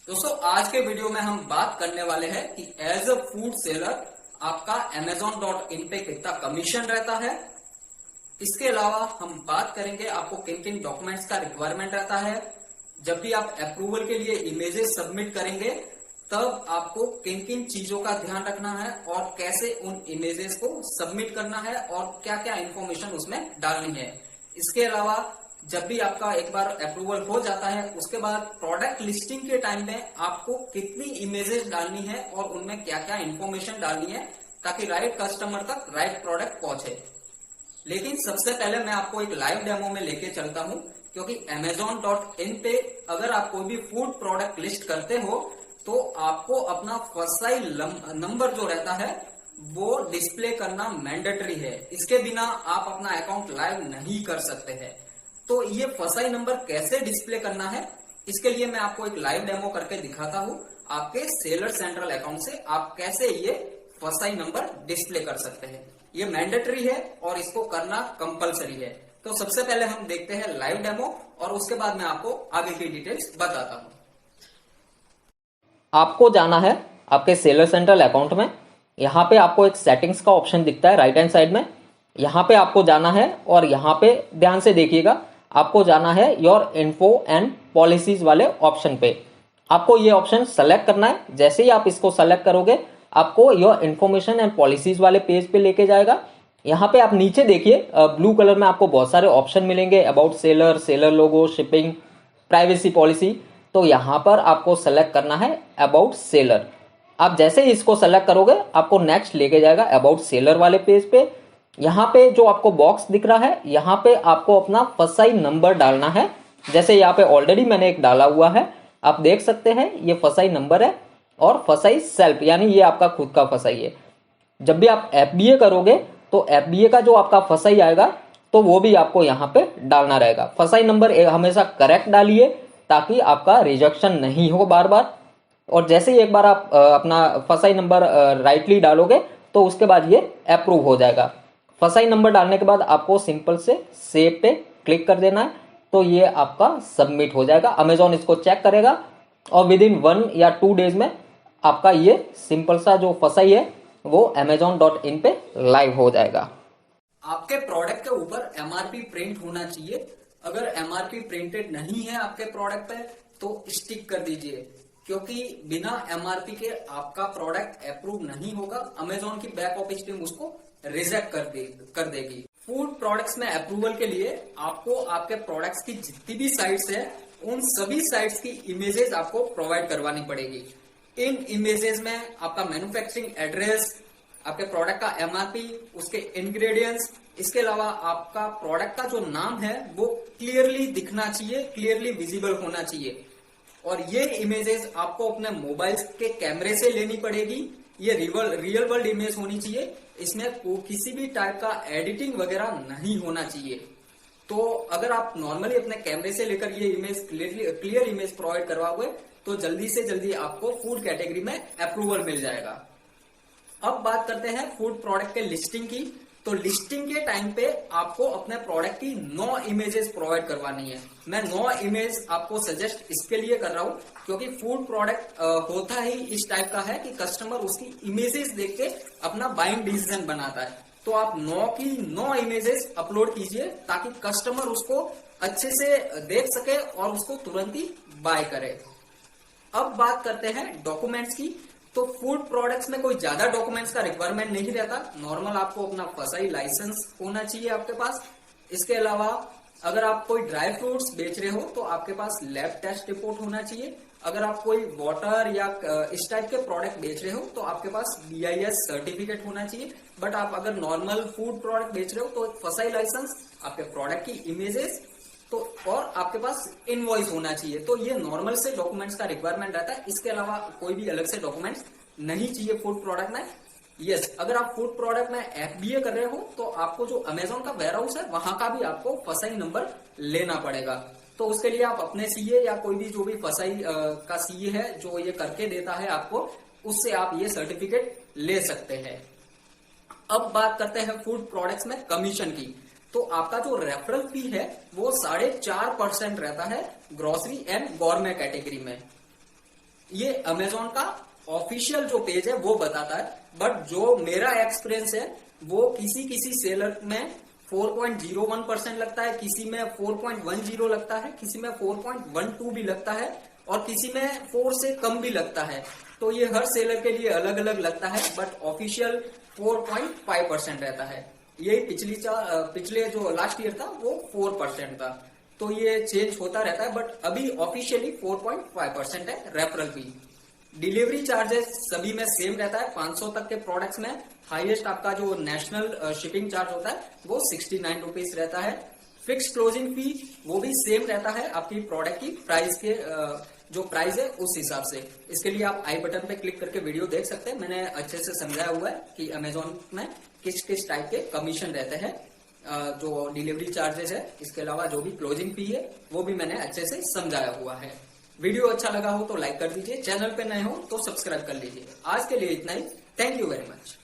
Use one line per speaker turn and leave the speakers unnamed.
दोस्तों आज के वीडियो में हम बात करने वाले हैं कि एज अ फूड सेलर आपका Amazon.in पे कितना कमीशन रहता है। इसके अलावा हम बात करेंगे आपको किन किन डॉक्यूमेंट्स का रिक्वायरमेंट रहता है। जब भी आप अप्रूवल के लिए इमेजेस सबमिट करेंगे तब आपको किन किन चीजों का ध्यान रखना है और कैसे उन इमेजेस को सबमिट करना है और क्या क्या इंफॉर्मेशन उसमें डालनी है। इसके अलावा जब भी आपका एक बार अप्रूवल हो जाता है उसके बाद प्रोडक्ट लिस्टिंग के टाइम में आपको कितनी इमेजेस डालनी है और उनमें क्या क्या इंफॉर्मेशन डालनी है ताकि राइट कस्टमर तक राइट प्रोडक्ट पहुंचे। लेकिन सबसे पहले मैं आपको एक लाइव डेमो में लेके चलता हूं, क्योंकि Amazon.in पे अगर आप कोई भी फूड प्रोडक्ट लिस्ट करते हो तो आपको अपना फसाई नंबर जो रहता है वो डिस्प्ले करना मैंडेटरी है। इसके बिना आप अपना अकाउंट लाइव नहीं कर सकते हैं। तो ये फसाई नंबर कैसे डिस्प्ले करना है, इसके लिए मैं आपको एक लाइव डेमो करके दिखाता हूं। आपके सेलर सेंट्रल अकाउंट से आप कैसे ये फसाई नंबर डिस्प्ले कर सकते हैं। ये मैंडेटरी है और इसको करना कंपलसरी है। तो सबसे पहले हम देखते हैं लाइव डेमो और उसके बाद मैं आपको आगे की डिटेल्स बताता हूं।
आपको जाना है आपके सेलर सेंट्रल अकाउंट में। यहाँ पे आपको एक सेटिंग्स का ऑप्शन दिखता है राइट हैंड साइड में। यहाँ पे आपको जाना है और यहाँ पे ध्यान से देखिएगा, आपको जाना है योर इन्फो एंड पॉलिसीज वाले ऑप्शन पे। आपको ये ऑप्शन सेलेक्ट करना है। जैसे ही आप इसको सेलेक्ट करोगे आपको योर इन्फॉर्मेशन एंड पॉलिसीज वाले पेज पे लेके जाएगा। यहाँ पे आप नीचे देखिए ब्लू कलर में आपको बहुत सारे ऑप्शन मिलेंगे, about seller, seller logo, shipping, privacy policy. तो यहाँ पर आपको सेलेक्ट करना है अबाउट सेलर। आप जैसे ही इसको सेलेक्ट करोगे आपको नेक्स्ट लेके जाएगा अबाउट सेलर वाले पेज पे। यहाँ पे जो आपको बॉक्स दिख रहा है यहाँ पे आपको अपना फसाई नंबर डालना है। जैसे यहाँ पे ऑलरेडी मैंने एक डाला हुआ है, आप देख सकते हैं ये फसाई नंबर है और फसाई सेल्फ यानी ये आपका खुद का फसाई है। जब भी आप एफबीए करोगे तो एफबीए का जो आपका फसाई आएगा तो वो भी आपको यहाँ पे डालना रहेगा। फसाई नंबर हमेशा करेक्ट डालिए ताकि आपका रिजेक्शन नहीं हो बार बार। और जैसे ही एक बार आप अपना फसाई नंबर राइटली डालोगे तो उसके बाद ये अप्रूव हो जाएगा। फसाई नंबर डालने के बाद आपको सिंपल से सेव पे क्लिक कर देना है तो ये आपका सबमिट हो जाएगा। अमेजॉन इसको चेक करेगा और विद इन 1 या 2 डेज में आपका ये सिंपल सा जो फसाई है वो Amazon.in पे लाइव हो जाएगा।
आपके प्रोडक्ट के ऊपर एमआरपी प्रिंट होना चाहिए। अगर एमआरपी प्रिंटेड नहीं है आपके प्रोडक्ट पे तो स्टिक कर दीजिए, क्योंकि बिना एमआरपी के आपका प्रोडक्ट अप्रूव नहीं होगा। अमेजॉन की बैक ऑफिस टीम उसको रिजेक्ट कर देगी। फूड प्रोडक्ट्स में अप्रूवल के लिए आपको आपके प्रोडक्ट्स की जितनी भी साइट्स है उन सभी साइट्स की इमेजेस आपको प्रोवाइड करवानी पड़ेगी। इन इमेजेस में आपका मैन्युफैक्चरिंग एड्रेस, आपके प्रोडक्ट का एमआरपी, उसके इंग्रेडिएंट्स, इसके अलावा आपका प्रोडक्ट का जो नाम है वो क्लियरली दिखना चाहिए, क्लियरली विजिबल होना चाहिए। और ये इमेजेस आपको अपने मोबाइल के कैमरे से लेनी पड़ेगी। ये रियल वर्ल्ड इमेज होनी चाहिए। इसमें किसी भी टाइप का एडिटिंग वगैरह नहीं होना चाहिए। तो अगर आप नॉर्मली अपने कैमरे से लेकर ये इमेज क्लियर इमेज प्रोवाइड करवाओगे तो जल्दी से जल्दी आपको फूड कैटेगरी में अप्रूवल मिल जाएगा। अब बात करते हैं फूड प्रोडक्ट के लिस्टिंग की। तो लिस्टिंग के टाइम पे आपको अपने प्रोडक्ट की 9 इमेजेस प्रोवाइड करवानी है। मैं 9 इमेज आपको सजेस्ट इसके लिए कर रहा हूं क्योंकि फूड प्रोडक्ट होता ही इस टाइप का है कि कस्टमर उसकी इमेजेस देख के अपना बाइंग डिसीजन बनाता है। तो आप 9 की 9 इमेजेस अपलोड कीजिए ताकि कस्टमर उसको अच्छे से देख सके और उसको तुरंत ही बाय करे। अब बात करते हैं डॉक्यूमेंट्स की। तो फूड प्रोडक्ट्स में कोई ज्यादा डॉक्यूमेंट्स का रिक्वायरमेंट नहीं रहता। नॉर्मल आपको अपना फसाई लाइसेंस होना चाहिए आपके पास। इसके अलावा अगर आप कोई ड्राई फ्रूट्स बेच रहे हो तो आपके पास लैब टेस्ट रिपोर्ट होना चाहिए। अगर आप कोई वाटर या इस टाइप के प्रोडक्ट बेच रहे हो तो आपके पास BIS सर्टिफिकेट होना चाहिए। बट आप अगर नॉर्मल फूड प्रोडक्ट बेच रहे हो तो फसाई लाइसेंस, आपके प्रोडक्ट की इमेजेस तो और आपके पास इनवॉइस होना चाहिए। तो ये नॉर्मल से डॉक्यूमेंट्स का रिक्वायरमेंट रहता है। इसके अलावा कोई भी अलग से डॉक्यूमेंट्स नहीं चाहिए फूड प्रोडक्ट में। यस, अगर आप फूड प्रोडक्ट में FBA कर रहे हो तो आपको जो अमेजोन का वेयरहाउस है वहां का भी आपको फसाई नंबर लेना पड़ेगा। तो उसके लिए आप अपने CA या कोई भी जो भी फसाई का CA है जो ये करके देता है आपको, उससे आप ये सर्टिफिकेट ले सकते हैं। अब बात करते हैं फूड प्रोडक्ट्स में कमीशन की। तो आपका जो रेफरल फी है वो 4.5% रहता है ग्रोसरी एंड गॉर्मे कैटेगरी में। ये अमेजोन का ऑफिशियल जो पेज है वो बताता है, बट जो मेरा एक्सपीरियंस है वो किसी किसी सेलर में 4.01% लगता है, किसी में 4.10 लगता है, किसी में 4.12 भी लगता है और किसी में 4 से कम भी लगता है। तो ये हर सेलर के लिए अलग अलग लगता है, बट ऑफिशियल 4.5% रहता है। ये पिछले जो लास्ट ईयर था वो 4% था, तो ये चेंज होता रहता है, बट अभी ऑफिशियली 4.5% है रेफरल फी। डिलीवरी चार्जेस सभी में सेम रहता है, 500 तक के प्रोडक्ट्स में हाईएस्ट आपका जो नेशनल शिपिंग चार्ज होता है वो 69 रुपीज रहता है। फिक्स क्लोजिंग फी वो भी सेम रहता है आपकी प्रोडक्ट की प्राइस के जो प्राइस है उस हिसाब से। इसके लिए आप आई बटन पे क्लिक करके वीडियो देख सकते हैं, मैंने अच्छे से समझाया हुआ है कि अमेजोन में किस किस टाइप के कमीशन रहते हैं, जो डिलीवरी चार्जेस है, इसके अलावा जो भी क्लोजिंग फी है वो भी मैंने अच्छे से समझाया हुआ है। वीडियो अच्छा लगा हो तो लाइक कर दीजिए, चैनल पे नए हो तो सब्सक्राइब कर लीजिए। आज के लिए इतना ही, थैंक यू वेरी मच।